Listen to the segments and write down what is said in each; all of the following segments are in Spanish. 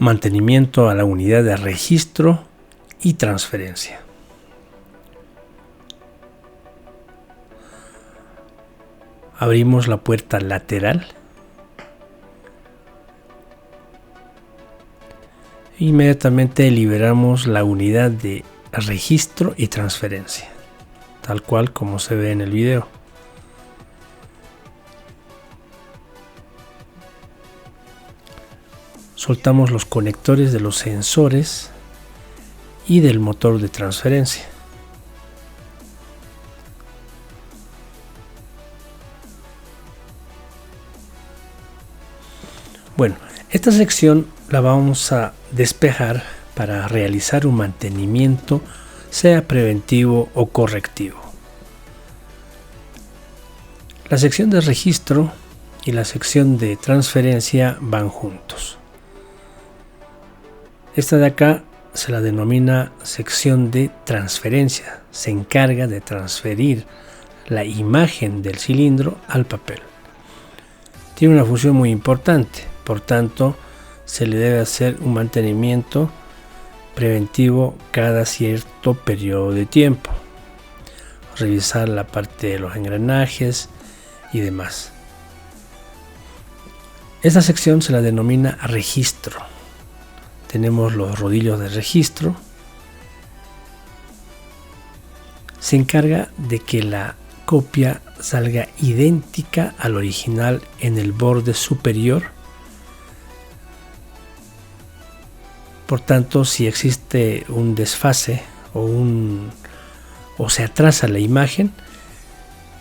Mantenimiento a la unidad de registro y transferencia. Abrimos la puerta lateral. Inmediatamente liberamos la unidad de registro y transferencia, tal cual como se ve en el video. Soltamos los conectores de los sensores y del motor de transferencia. Bueno, esta sección la vamos a despejar para realizar un mantenimiento, sea preventivo o correctivo. La sección de registro y la sección de transferencia van juntos. Esta de acá se la denomina sección de transferencia. Se encarga de transferir la imagen del cilindro al papel. Tiene una función muy importante, por tanto, se le debe hacer un mantenimiento preventivo cada cierto periodo de tiempo. Revisar la parte de los engranajes y demás. Esta sección se la denomina registro. Tenemos los rodillos de registro. Se encarga de que la copia salga idéntica al original en el borde superior. Por tanto, si existe un desfase o se atrasa la imagen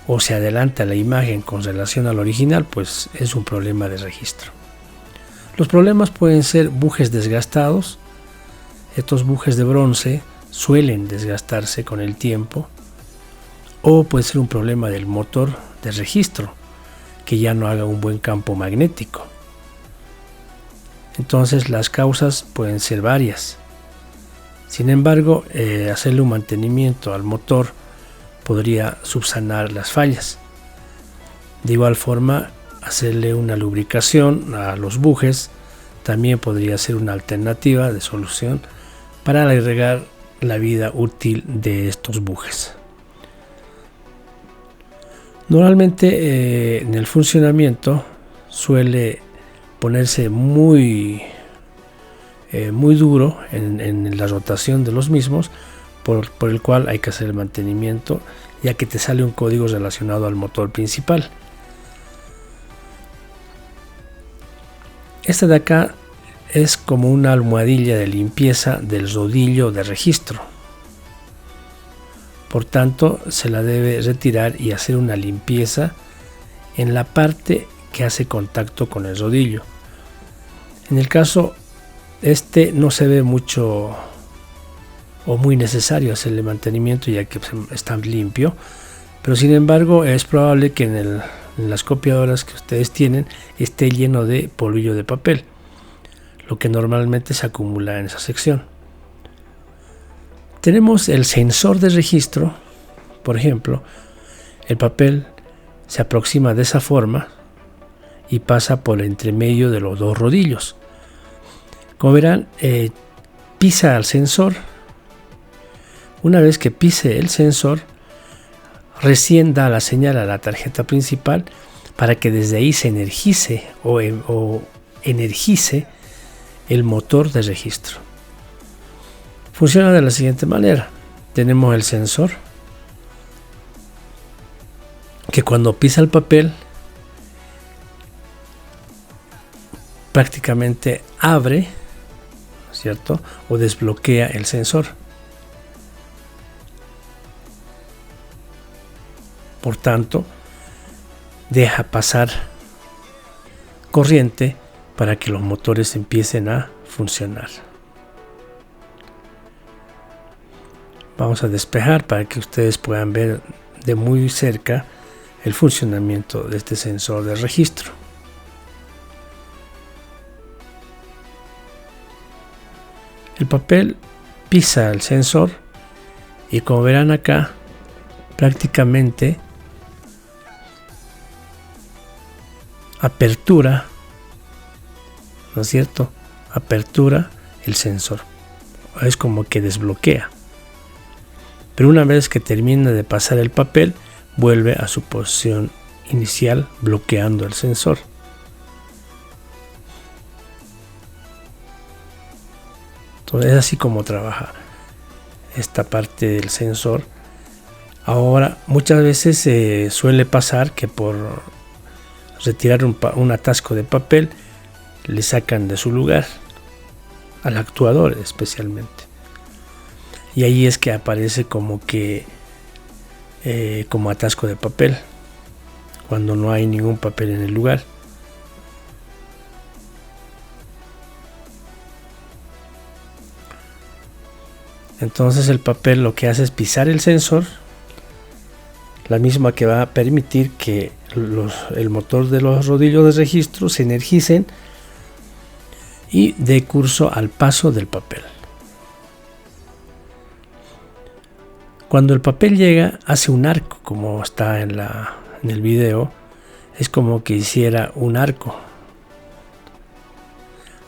o se adelanta la imagen con relación al original, pues es un problema de registro. Los problemas pueden ser bujes desgastados. Estos bujes de bronce suelen desgastarse con el tiempo, o puede ser un problema del motor de registro que ya no haga un buen campo magnético. Entonces las causas pueden ser varias. Sin embargo, hacerle un mantenimiento al motor podría subsanar las fallas. De igual forma, hacerle una lubricación a los bujes también podría ser una alternativa de solución para alargar la vida útil de estos bujes. Normalmente en el funcionamiento suele ponerse muy duro en la rotación de los mismos, por el cual hay que hacer el mantenimiento, ya que te sale un código relacionado al motor principal. Esta de acá es como una almohadilla de limpieza del rodillo de registro. Por tanto, se la debe retirar y hacer una limpieza en la parte que hace contacto con el rodillo. En el caso no se ve mucho o muy necesario hacerle mantenimiento, ya que está limpio, pero sin embargo es probable que en las copiadoras que ustedes tienen esté lleno de polvillo de papel, lo que normalmente se acumula en esa sección. Tenemos el sensor de registro. Por ejemplo, el papel se aproxima de esa forma y pasa por entre medio de los dos rodillos. Como verán, pisa al sensor. Una vez que pise el sensor, recién da la señal a la tarjeta principal para que desde ahí se energice o energice el motor de registro. Funciona de la siguiente manera. Tenemos el sensor que cuando pisa el papel prácticamente abre, ¿cierto? O desbloquea el sensor. Por tanto, deja pasar corriente para que los motores empiecen a funcionar. Vamos a despejar para que ustedes puedan ver de muy cerca el funcionamiento de este sensor de registro. El papel pisa el sensor y, como verán acá, prácticamente apertura, ¿no es cierto? apertura el sensor. Es como que desbloquea. Pero una vez que termina de pasar el papel, vuelve a su posición inicial bloqueando el sensor. Entonces es así como trabaja esta parte del sensor. Ahora, muchas veces suele pasar que por retirar un atasco de papel le sacan de su lugar, al actuador especialmente. Y ahí es que aparece como que como atasco de papel, cuando no hay ningún papel en el lugar. Entonces el papel lo que hace es pisar el sensor, la misma que va a permitir que el motor de los rodillos de registro se energicen y dé curso al paso del papel. Cuando el papel llega, hace un arco, como está en el video. Es como que hiciera un arco.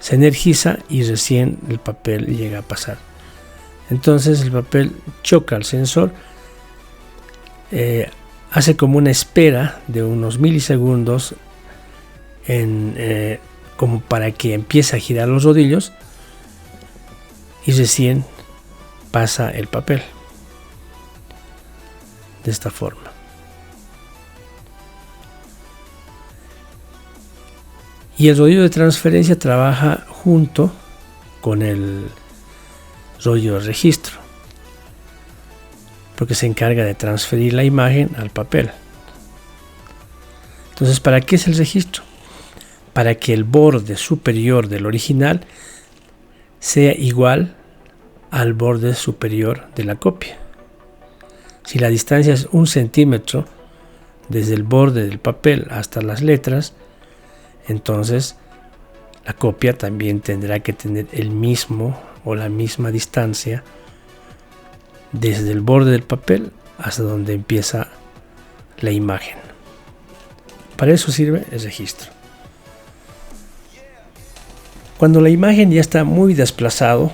Se energiza y recién el papel llega a pasar. Entonces el papel choca al sensor, hace como una espera de unos milisegundos como para que empiece a girar los rodillos, y recién pasa el papel. De esta forma. Y el rodillo de transferencia trabaja junto con el rollo de registro, porque se encarga de transferir la imagen al papel. Entonces, ¿para qué es el registro? Para que el borde superior del original sea igual al borde superior de la copia. Si la distancia es 1 centímetro desde el borde del papel hasta las letras, entonces la copia también tendrá que tener el mismo o la misma distancia desde el borde del papel hasta donde empieza la imagen. Para eso sirve el registro. Cuando la imagen ya está muy desplazado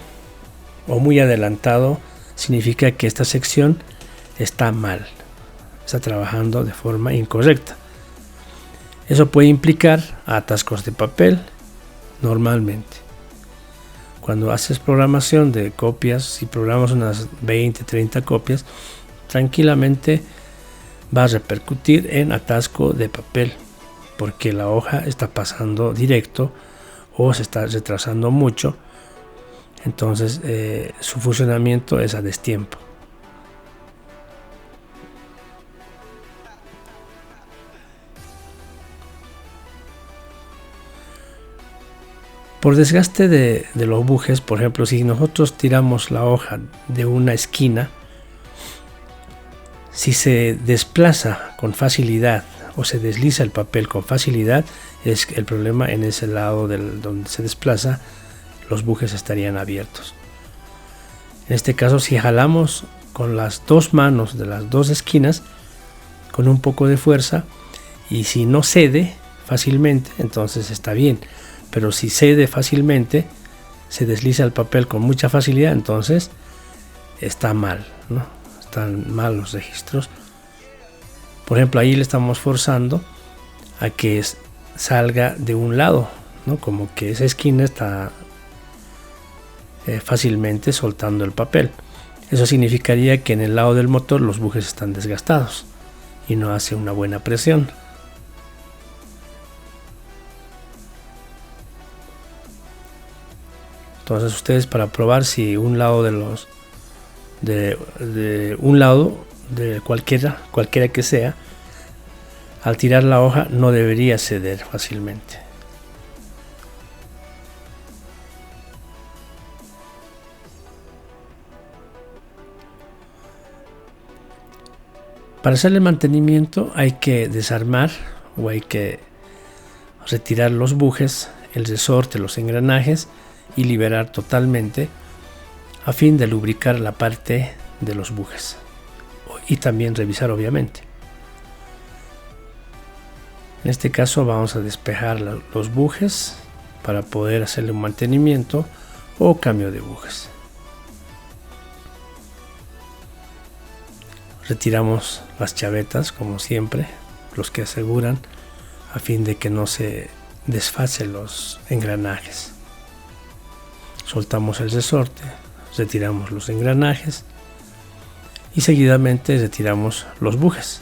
o muy adelantado, significa que esta sección está mal, está trabajando de forma incorrecta. Eso puede implicar atascos de papel. Normalmente, cuando haces programación de copias, si programas unas 20, 30 copias, tranquilamente va a repercutir en atasco de papel, porque la hoja está pasando directo o se está retrasando mucho. Entonces su funcionamiento es a destiempo. Por desgaste de los bujes, por ejemplo, si nosotros tiramos la hoja de una esquina, si se desplaza con facilidad o se desliza el papel con facilidad, es el problema en ese lado donde se desplaza, los bujes estarían abiertos. En este caso, si jalamos con las dos manos de las dos esquinas, con un poco de fuerza, y si no cede fácilmente, entonces está bien. Pero si cede fácilmente, se desliza el papel con mucha facilidad, entonces está mal, ¿no? Están mal los registros. Por ejemplo, ahí le estamos forzando a que salga de un lado, ¿no? Como que esa esquina está fácilmente soltando el papel. Eso significaría que en el lado del motor los bujes están desgastados y no hace una buena presión. Entonces ustedes, para probar si un lado de un lado de cualquiera que sea, al tirar la hoja no debería ceder fácilmente. Para hacerle mantenimiento hay que desarmar o hay que retirar los bujes, el resorte, los engranajes, y liberar totalmente a fin de lubricar la parte de los bujes y también revisar, obviamente. En este caso vamos a despejar los bujes para poder hacerle un mantenimiento o cambio de bujes. Retiramos las chavetas como siempre, los que aseguran, a fin de que no se desfacen los engranajes. Soltamos el resorte, retiramos los engranajes y seguidamente retiramos los bujes.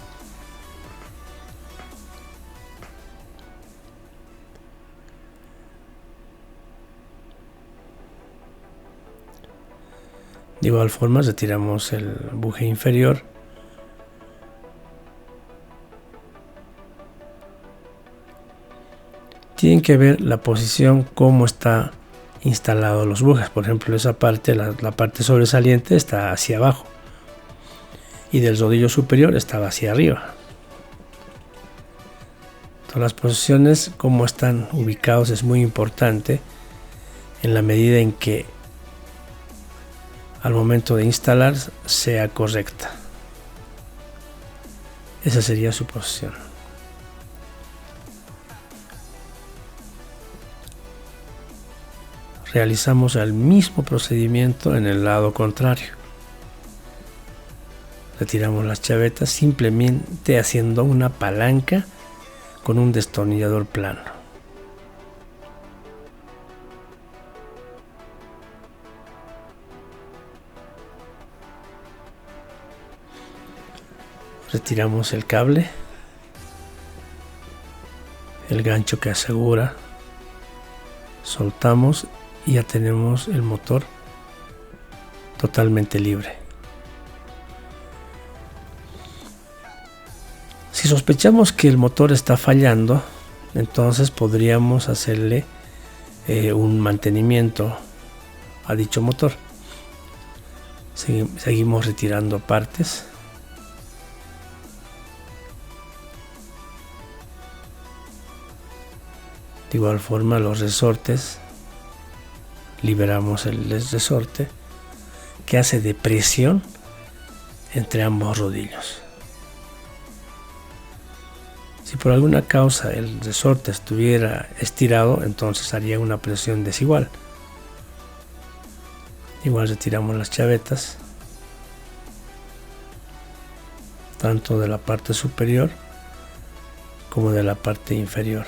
De igual forma retiramos el buje inferior tienen que ver la posición, cómo está instalado los bujes. Por ejemplo, esa parte, la parte sobresaliente está hacia abajo y del rodillo superior estaba hacia arriba. Todas las posiciones, cómo están ubicados, es muy importante en la medida en que al momento de instalar sea correcta. Esa sería su posición. Realizamos el mismo procedimiento en el lado contrario. Retiramos las chavetas simplemente haciendo una palanca con un destornillador plano. Retiramos el cable, el gancho que asegura, soltamos y ya tenemos el motor totalmente libre. Si sospechamos que el motor está fallando, entonces podríamos hacerle un mantenimiento a dicho motor. Seguimos retirando partes. De igual forma, los resortes, liberamos el resorte que hace de presión entre ambos rodillos. Si por alguna causa el resorte estuviera estirado, entonces haría una presión desigual. Igual retiramos las chavetas, tanto de la parte superior como de la parte inferior.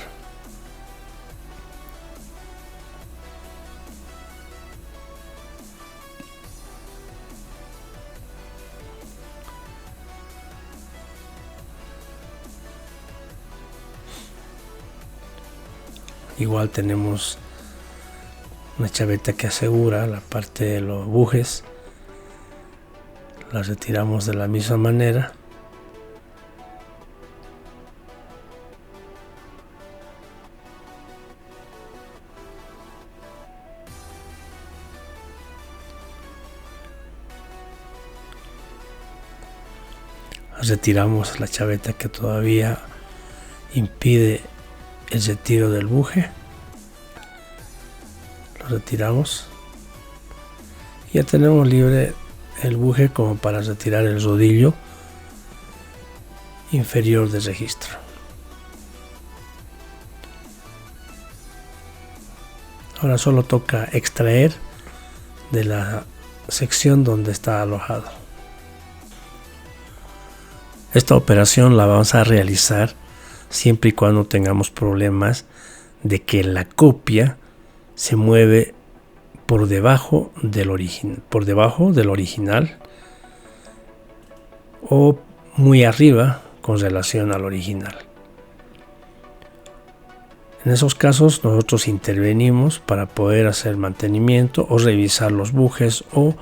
Igual tenemos una chaveta que asegura la parte de los bujes. La retiramos de la misma manera. Retiramos la chaveta que todavía impide el retiro del buje. Lo retiramos. Ya tenemos libre el buje como para retirar el rodillo inferior de registro. Ahora solo toca extraer de la sección donde está alojado. Esta operación la vamos a realizar siempre y cuando tengamos problemas de que la copia se mueve por debajo del original o muy arriba con relación al original. En esos casos nosotros intervenimos para poder hacer mantenimiento o revisar los bujes o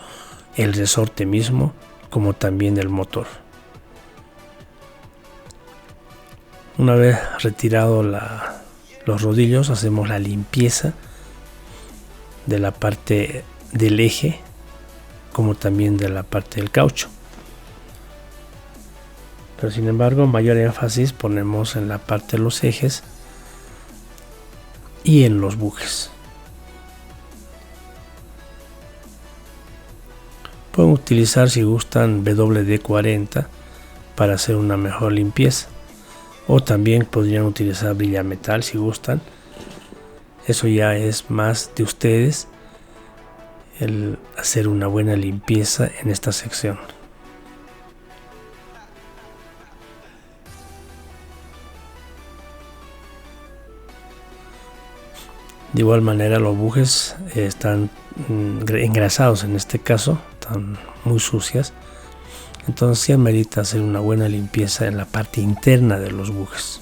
el resorte mismo, como también el motor. Una vez retirado los rodillos, hacemos la limpieza de la parte del eje como también de la parte del caucho. Pero sin embargo, mayor énfasis ponemos en la parte de los ejes y en los bujes. Pueden utilizar, si gustan, WD-40 para hacer una mejor limpieza. O también podrían utilizar Brillanmetal si gustan. Eso ya es más de ustedes el hacer una buena limpieza en esta sección. De igual manera los bujes están engrasados en este caso, están muy sucias. Entonces sí amerita hacer una buena limpieza en la parte interna de los bujes.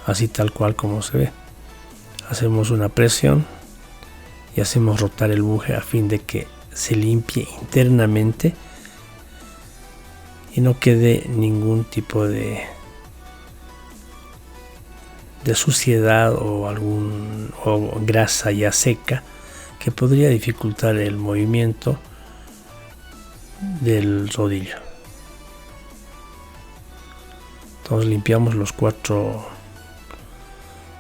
Así tal cual como se ve. Hacemos una presión y hacemos rotar el buje a fin de que se limpie internamente y no quede ningún tipo de suciedad o grasa ya seca que podría dificultar el movimiento del rodillo. Entonces limpiamos los 4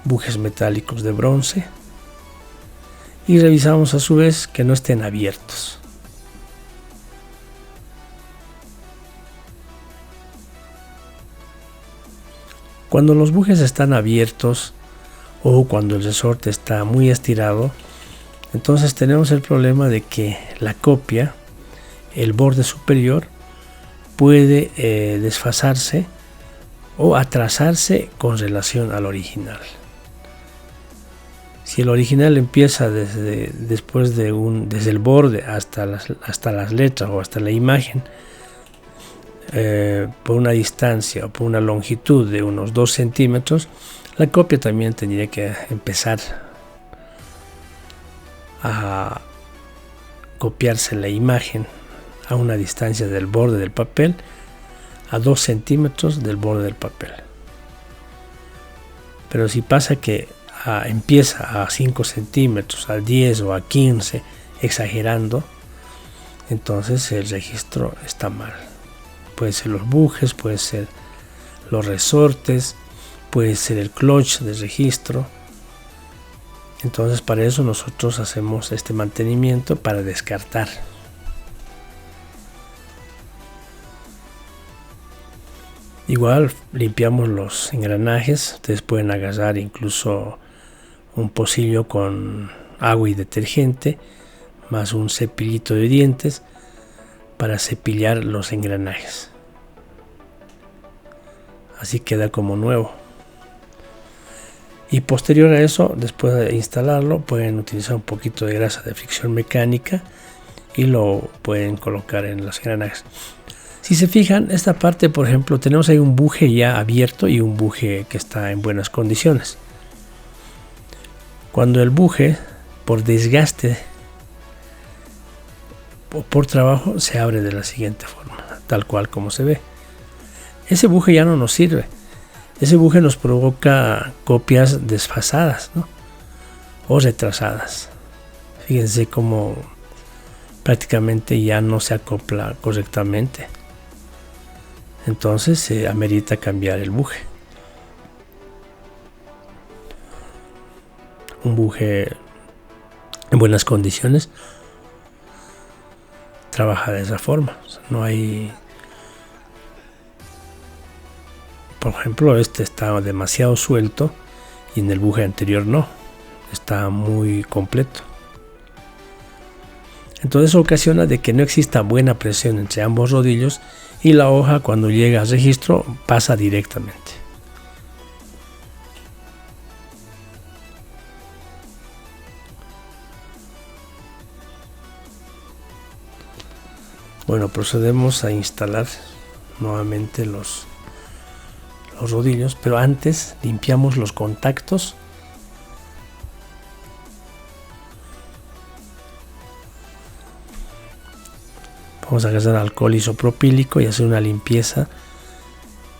bujes metálicos de bronce y revisamos a su vez que no estén abiertos. Cuando los bujes están abiertos o cuando el resorte está muy estirado, entonces tenemos el problema de que la copia, el borde superior, puede desfasarse o atrasarse con relación al original. Si el original empieza desde el borde hasta las letras o hasta la imagen, por una distancia o por una longitud de unos 2 centímetros, la copia también tendría que empezar a copiarse la imagen a una distancia del borde del papel a 2 centímetros del borde del papel. Pero si pasa que empieza a 5 centímetros, a 10 o a 15, exagerando, entonces el registro está mal. Puede ser los bujes, puede ser los resortes, puede ser el clutch de registro. Entonces para eso nosotros hacemos este mantenimiento para descartar. Igual limpiamos los engranajes. Ustedes pueden agarrar incluso un pocillo con agua y detergente más un cepillito de dientes para cepillar los engranajes. Así queda como nuevo. Y posterior a eso, después de instalarlo, pueden utilizar un poquito de grasa de fricción mecánica y lo pueden colocar en los engranajes. Si se fijan, esta parte, por ejemplo, tenemos ahí un buje ya abierto y un buje que está en buenas condiciones. Cuando el buje, por desgaste o por trabajo, se abre de la siguiente forma, tal cual como se ve. Ese buje ya no nos sirve. Ese buje nos provoca copias desfasadas, ¿no? O retrasadas. Fíjense cómo prácticamente ya no se acopla correctamente. Entonces se amerita cambiar el buje. Un buje en buenas condiciones trabaja de esa forma. O sea, no hay... Por ejemplo, este está demasiado suelto y en el buje anterior no. Está muy completo. Entonces eso ocasiona de que no exista buena presión entre ambos rodillos y la hoja, cuando llega al registro, pasa directamente. Bueno, procedemos a instalar nuevamente los rodillos, pero antes limpiamos los contactos. Vamos a agarrar alcohol isopropílico y hacer una limpieza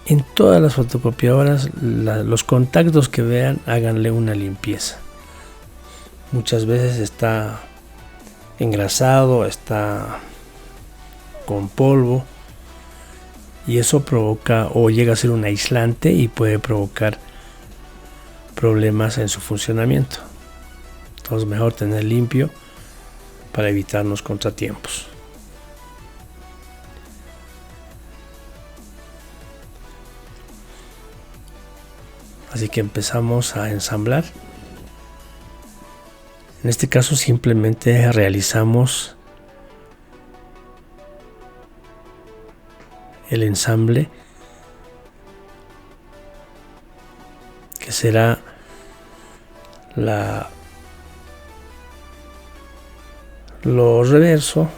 en todas las fotocopiadoras. Los contactos que vean, háganle una limpieza. Muchas veces está engrasado, está con polvo, y eso provoca o llega a ser un aislante y puede provocar problemas en su funcionamiento. Entonces mejor tener limpio para evitarnos contratiempos. Así que empezamos a ensamblar. En este caso simplemente realizamos el ensamble, que será lo reverso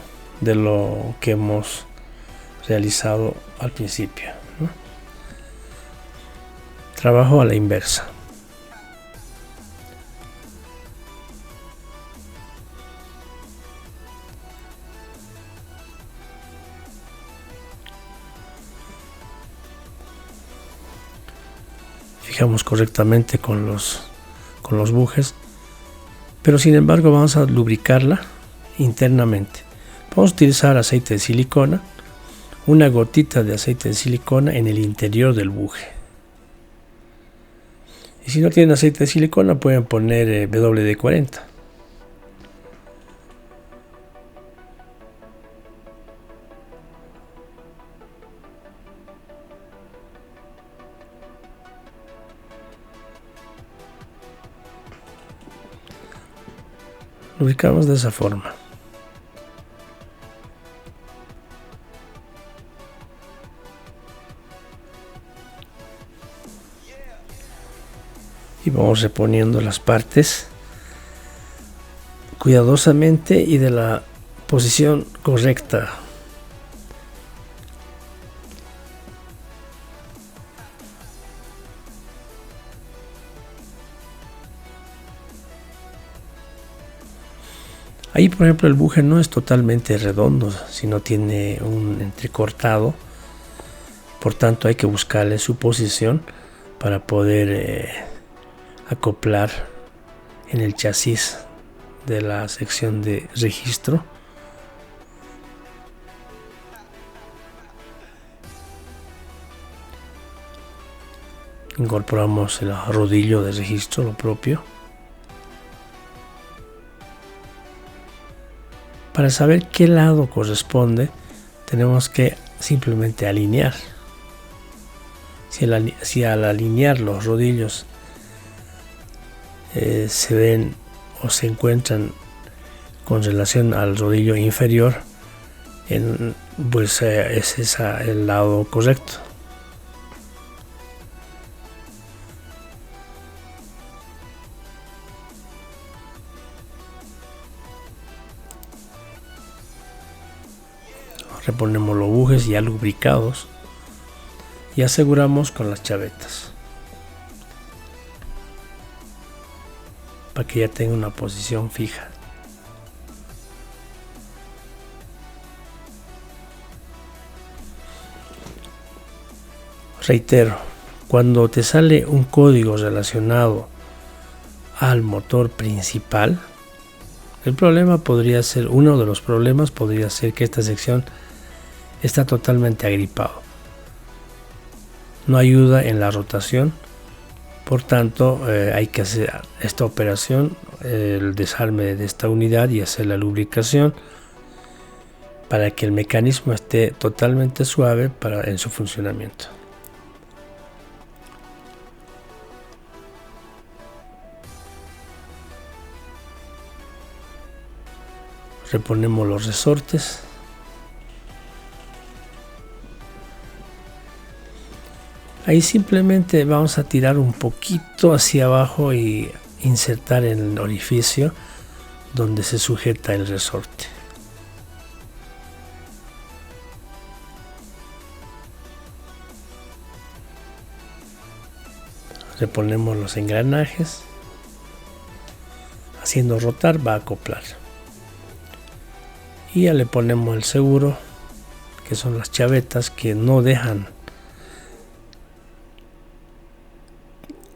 de lo que hemos realizado al principio, ¿no? Trabajo a la inversa. Fijamos correctamente con los bujes, pero sin embargo vamos a lubricarla internamente. Vamos a utilizar aceite de silicona, una gotita de aceite de silicona en el interior del buje. Y si no tienen aceite de silicona pueden poner WD-40. Lo ubicamos de esa forma. Y vamos reponiendo las partes cuidadosamente y de la posición correcta. Ahí, por ejemplo, el buje no es totalmente redondo, sino tiene un entrecortado. Por tanto, hay que buscarle su posición para poder acoplar en el chasis de la sección de registro. Incorporamos el rodillo de registro, lo propio. Para saber qué lado corresponde, tenemos que simplemente alinear. Si al alinear los rodillos se ven o se encuentran con relación al rodillo inferior, pues es el lado correcto. Reponemos los bujes ya lubricados y aseguramos con las chavetas para que ya tenga una posición fija. Reitero, cuando te sale un código relacionado al motor principal, el problema podría ser, uno de los problemas podría ser que esta sección está totalmente agripado. No ayuda en la rotación, por tanto hay que hacer esta operación, el desarme de esta unidad y hacer la lubricación para que el mecanismo esté totalmente suave en su funcionamiento. Reponemos los resortes. Ahí simplemente vamos a tirar un poquito hacia abajo y insertar en el orificio donde se sujeta el resorte. Reponemos los engranajes. Haciendo rotar va a acoplar. Y ya le ponemos el seguro, que son las chavetas que no dejan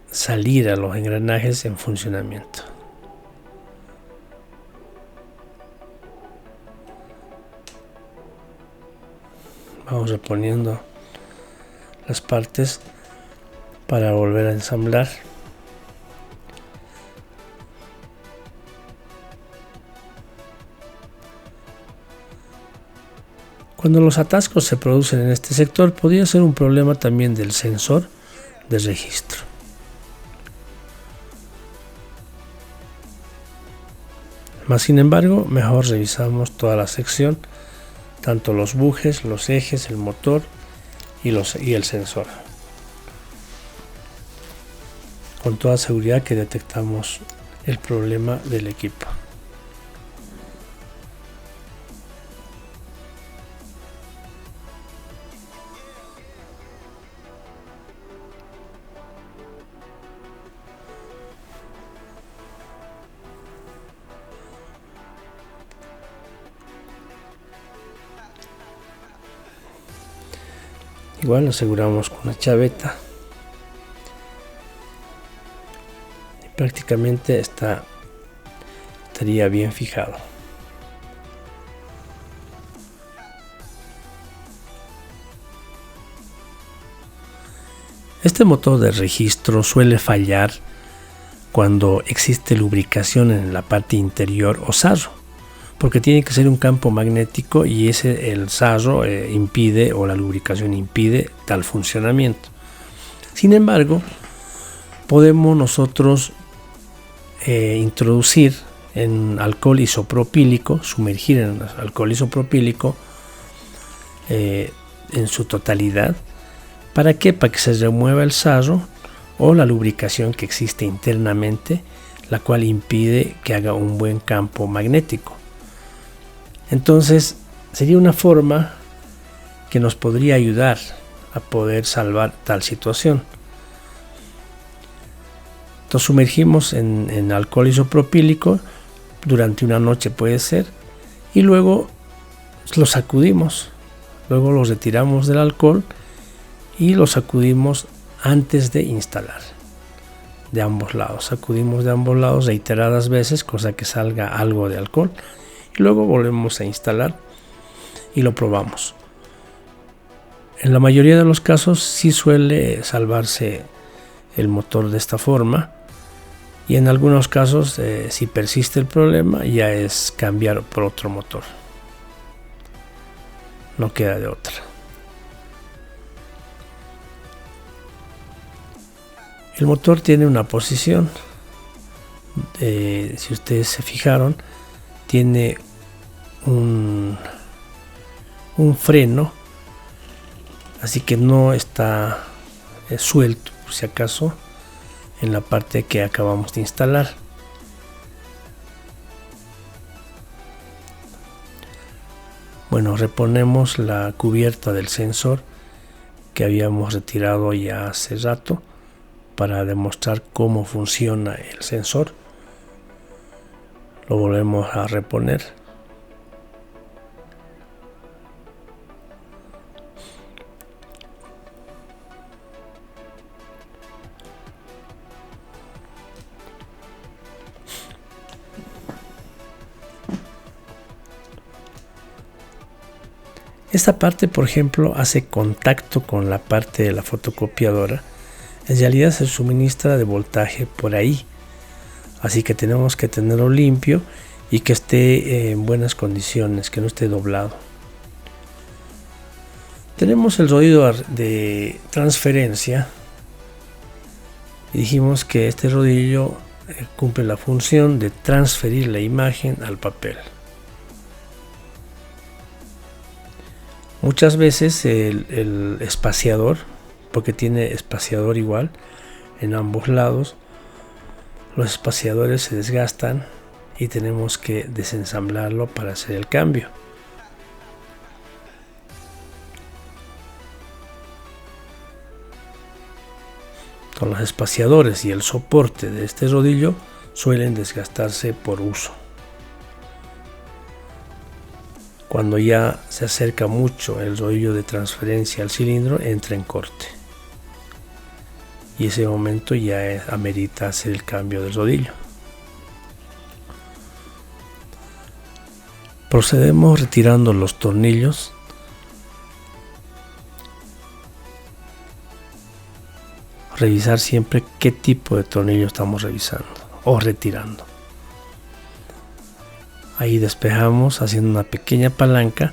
salir a los engranajes en funcionamiento. Vamos reponiendo las partes para volver a ensamblar. Cuando los atascos se producen en este sector, podría ser un problema también del sensor de registro. Más sin embargo, mejor revisamos toda la sección, tanto los bujes, los ejes, el motor y el sensor. Con toda seguridad que detectamos el problema del equipo. Igual lo aseguramos con una chaveta y prácticamente estaría bien fijado. Este motor de registro suele fallar cuando existe lubricación en la parte interior o sarro, porque tiene que ser un campo magnético y el sarro impide, o la lubricación impide, tal funcionamiento. Sin embargo, podemos nosotros introducir en alcohol isopropílico, sumergir en alcohol isopropílico en su totalidad. ¿Para qué? Para que se remueva el sarro o la lubricación que existe internamente, la cual impide que haga un buen campo magnético. Entonces sería una forma que nos podría ayudar a poder salvar tal situación. Entonces sumergimos en alcohol isopropílico durante una noche, puede ser, y luego lo sacudimos, luego lo retiramos del alcohol y lo sacudimos antes de instalar, de ambos lados. Sacudimos de ambos lados reiteradas veces, cosa que salga algo de alcohol, y luego volvemos a instalar y lo probamos. En la mayoría de los casos sí suele salvarse el motor de esta forma, y en algunos casos si persiste el problema ya es cambiar por otro motor, no queda de otra. El motor tiene una posición, si ustedes se fijaron, tiene un freno, así que no está suelto, por si acaso, en la parte que acabamos de instalar. Bueno, reponemos la cubierta del sensor que habíamos retirado ya hace rato para demostrar cómo funciona el sensor. Lo volvemos a reponer. Esta parte, por ejemplo, hace contacto con la parte de la fotocopiadora. En realidad se suministra de voltaje por ahí, así que tenemos que tenerlo limpio y que esté en buenas condiciones, que no esté doblado. Tenemos el rodillo de transferencia y dijimos que este rodillo cumple la función de transferir la imagen al papel. Muchas veces el espaciador, porque tiene espaciador igual en ambos lados, los espaciadores se desgastan y tenemos que desensamblarlo para hacer el cambio. Con los espaciadores y el soporte de este rodillo suelen desgastarse por uso. Cuando ya se acerca mucho el rodillo de transferencia al cilindro, entra en corte. Y ese momento ya amerita hacer el cambio del rodillo. Procedemos retirando los tornillos. Revisar siempre qué tipo de tornillo estamos revisando o retirando. Ahí despejamos haciendo una pequeña palanca.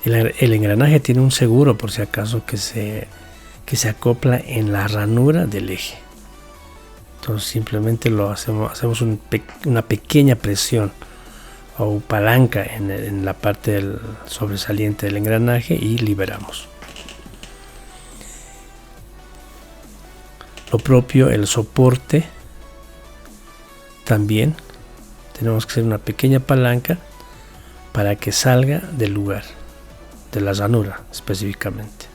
El engranaje tiene un seguro por si acaso que se acopla en la ranura del eje. Entonces simplemente lo hacemos una pequeña presión o palanca en la parte del sobresaliente del engranaje y liberamos. Lo propio el soporte, también tenemos que hacer una pequeña palanca para que salga del lugar, de la ranura específicamente.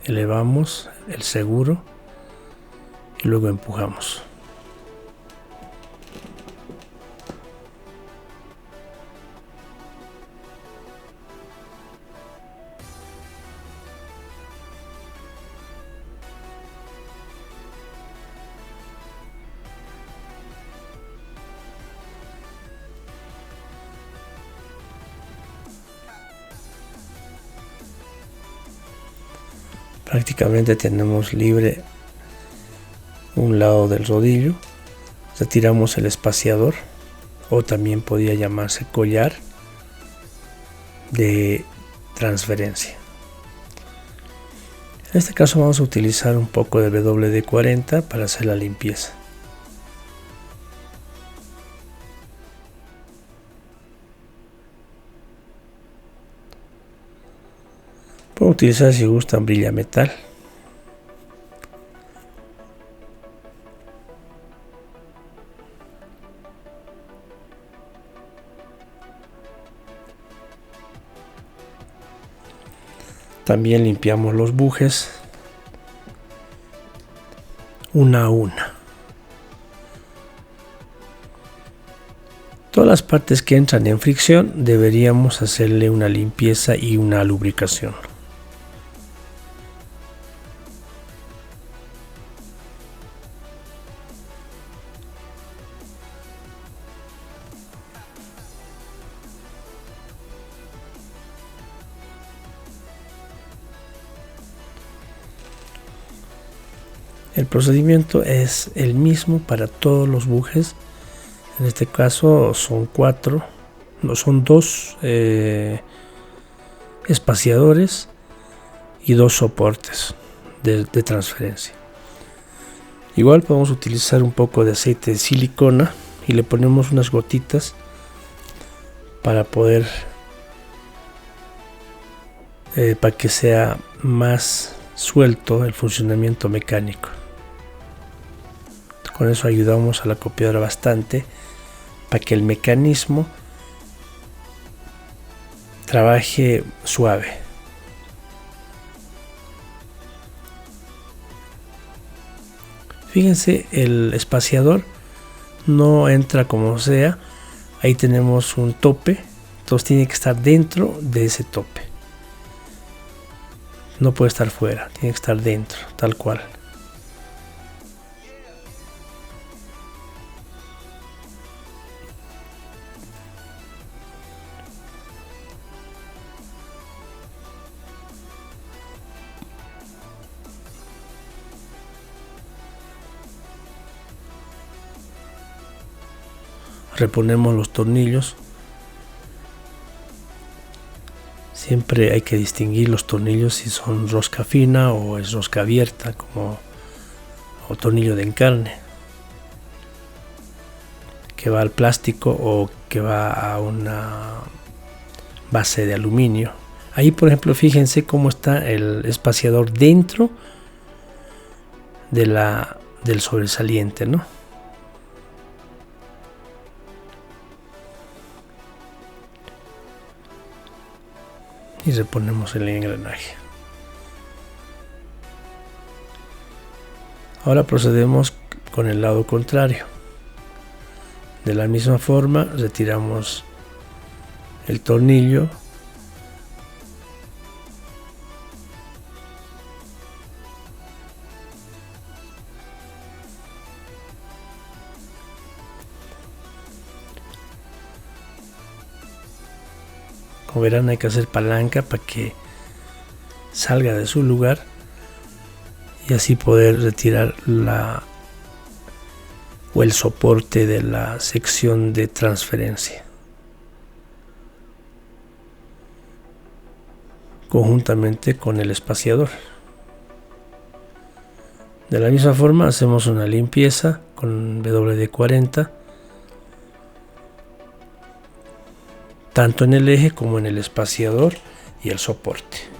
Elevamos el seguro y luego empujamos. Prácticamente tenemos libre un lado del rodillo. Retiramos el espaciador, o también podría llamarse collar de transferencia. En este caso vamos a utilizar un poco de WD-40 para hacer la limpieza. Pueden utilizar, si gustan, brilla metal. También limpiamos los bujes una a una. Todas las partes que entran en fricción deberíamos hacerle una limpieza y una lubricación. El procedimiento es el mismo para todos los bujes. En este caso son dos espaciadores y dos soportes de transferencia. Igual podemos utilizar un poco de aceite de silicona y le ponemos unas gotitas para poder para que sea más suelto el funcionamiento mecánico. Con eso ayudamos a la copiadora bastante para que el mecanismo trabaje suave. Fíjense, el espaciador no entra como sea. Ahí tenemos un tope, entonces tiene que estar dentro de ese tope. No puede estar fuera, tiene que estar dentro, tal cual. Reponemos los tornillos. Siempre hay que distinguir los tornillos si son rosca fina o es rosca abierta, o tornillo de encarne, que va al plástico o que va a una base de aluminio. Ahí, por ejemplo, fíjense cómo está el espaciador dentro del sobresaliente, ¿no? Y reponemos el engranaje. Ahora procedemos con el lado contrario. De la misma forma retiramos el tornillo Como verán, hay que hacer palanca para que salga de su lugar y así poder retirar el soporte de la sección de transferencia conjuntamente con el espaciador. De la misma forma hacemos una limpieza con WD-40, tanto en el eje como en el espaciador y el soporte.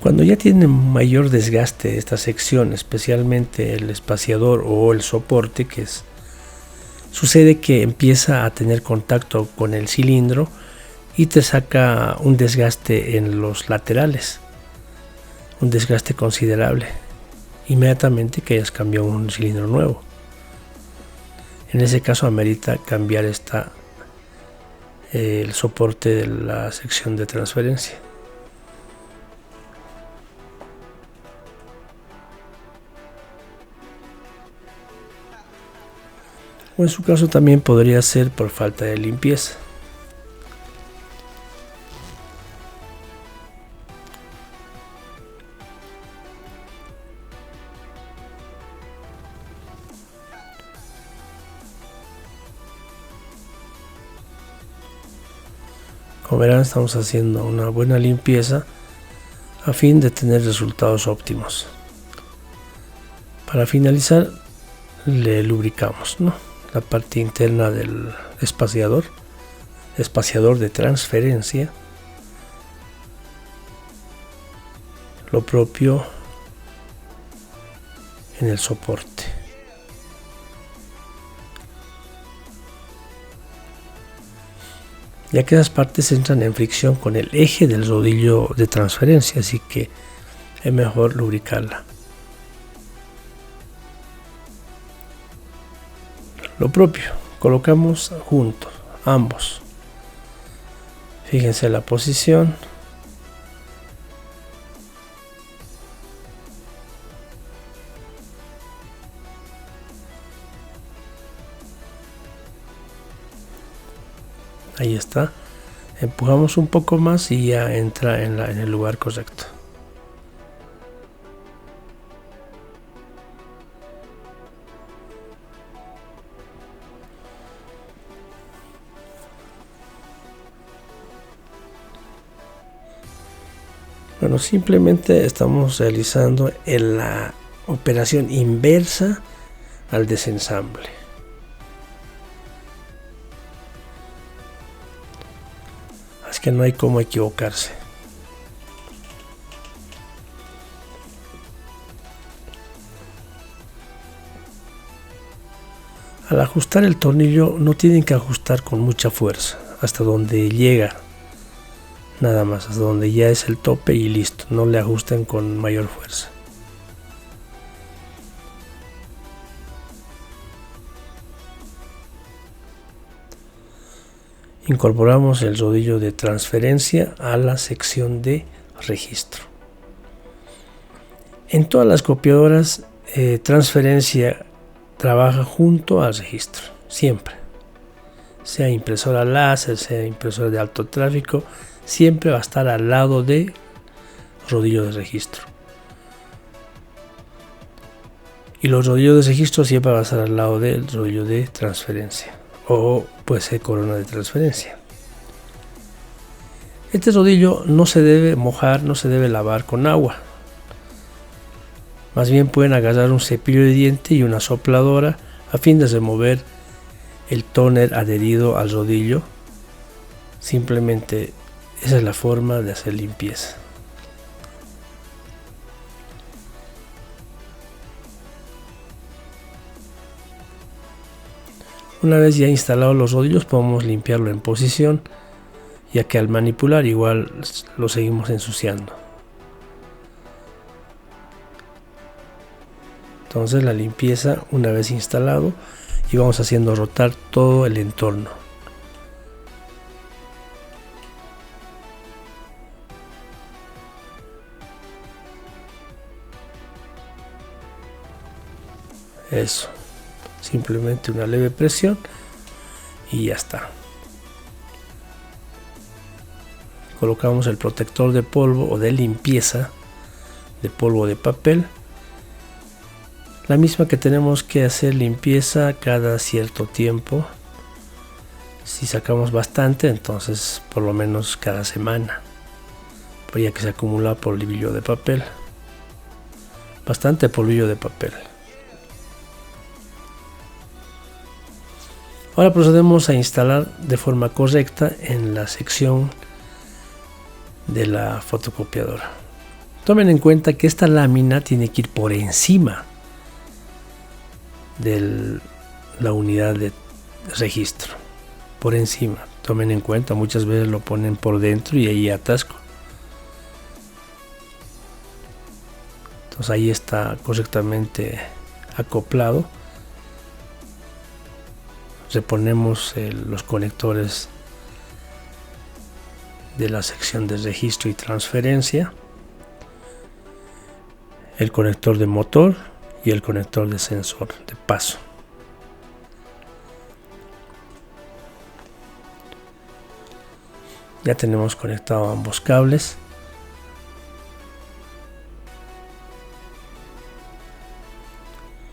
Cuando ya tiene mayor desgaste esta sección, especialmente el espaciador o el soporte, sucede que empieza a tener contacto con el cilindro y te saca un desgaste en los laterales, un desgaste considerable, inmediatamente que hayas cambiado un cilindro nuevo. En ese caso amerita cambiar el soporte de la sección de transferencia. O en su caso también podría ser por falta de limpieza. Como verán, estamos haciendo una buena limpieza a fin de tener resultados óptimos. Para finalizar, le lubricamos, ¿no?, la parte interna del espaciador de transferencia. Lo propio en el soporte. Ya que esas partes entran en fricción con el eje del rodillo de transferencia, así que es mejor lubricarla. Lo propio, colocamos juntos ambos. Fíjense la posición. Ahí está. Empujamos un poco más y ya entra en el lugar correcto. Bueno, simplemente estamos realizando la operación inversa al desensamble. Así que no hay cómo equivocarse. Al ajustar el tornillo no tienen que ajustar con mucha fuerza, hasta donde llega. Nada más, hasta donde ya es el tope y listo. No le ajusten con mayor fuerza. Incorporamos el rodillo de transferencia a la sección de registro. En todas las copiadoras, transferencia trabaja junto al registro, siempre. Sea impresora láser, sea impresora de alto tráfico, siempre va a estar al lado del rodillo de registro. Y los rodillos de registro siempre van a estar al lado del rodillo de transferencia. O puede ser corona de transferencia. Este rodillo no se debe mojar, no se debe lavar con agua. Más bien pueden agarrar un cepillo de diente y una sopladora a fin de remover el tóner adherido al rodillo. Simplemente esa es la forma de hacer limpieza. Una vez ya instalados los rodillos, podemos limpiarlo en posición, ya que al manipular igual lo seguimos ensuciando. Entonces la limpieza una vez instalado y vamos haciendo rotar todo el entorno. Eso. Simplemente una leve presión y ya está. Colocamos el protector de polvo o de limpieza de polvo de papel. La misma que tenemos que hacer limpieza cada cierto tiempo. Si sacamos bastante, entonces por lo menos cada semana, ya que se acumula polvillo de papel, bastante polvillo de papel. Ahora procedemos a instalar de forma correcta en la sección de la fotocopiadora. Tomen en cuenta que esta lámina tiene que ir por encima de la unidad de registro, por encima. Tomen en cuenta, muchas veces lo ponen por dentro y ahí atasco. Entonces ahí está correctamente acoplado. Reponemos los conectores de la sección de registro y transferencia, el conector de motor y el conector de sensor de paso. Ya tenemos conectado ambos cables.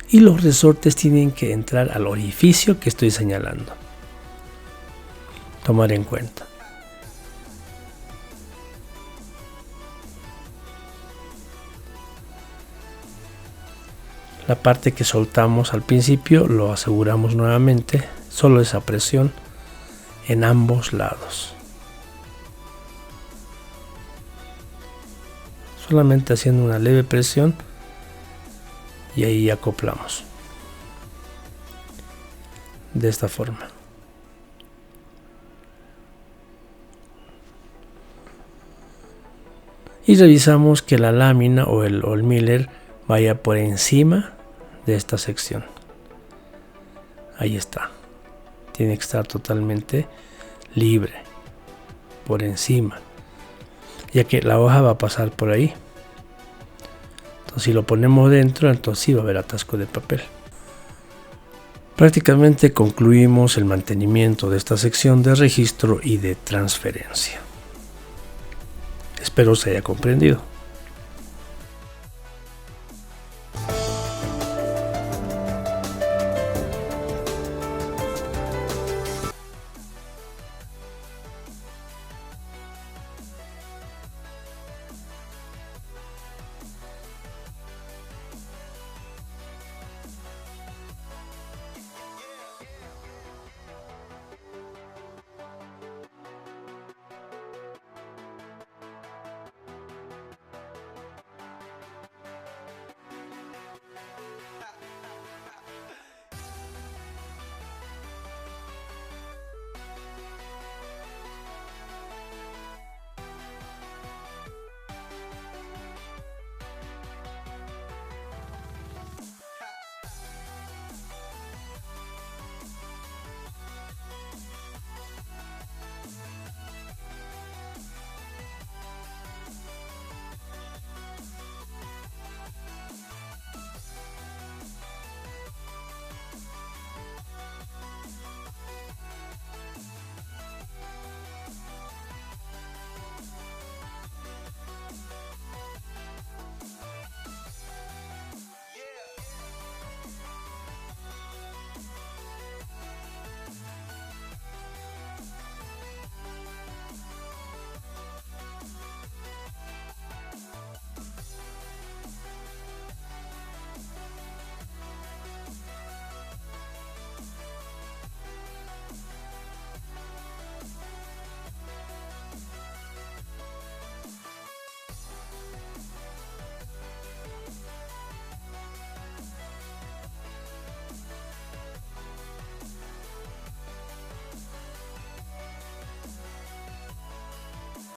Y los resortes tienen que entrar al orificio que estoy señalando. Tomar en cuenta. La parte que soltamos al principio lo aseguramos nuevamente, solo esa presión en ambos lados. Solamente haciendo una leve presión y ahí acoplamos de esta forma. Y revisamos que la lámina o el miller vaya por encima de esta sección. Ahí está. Tiene que estar totalmente libre por encima, ya que la hoja va a pasar por ahí. Entonces, si lo ponemos dentro, entonces sí va a haber atasco de papel. Prácticamente concluimos el mantenimiento de esta sección de registro y de transferencia. Espero se haya comprendido.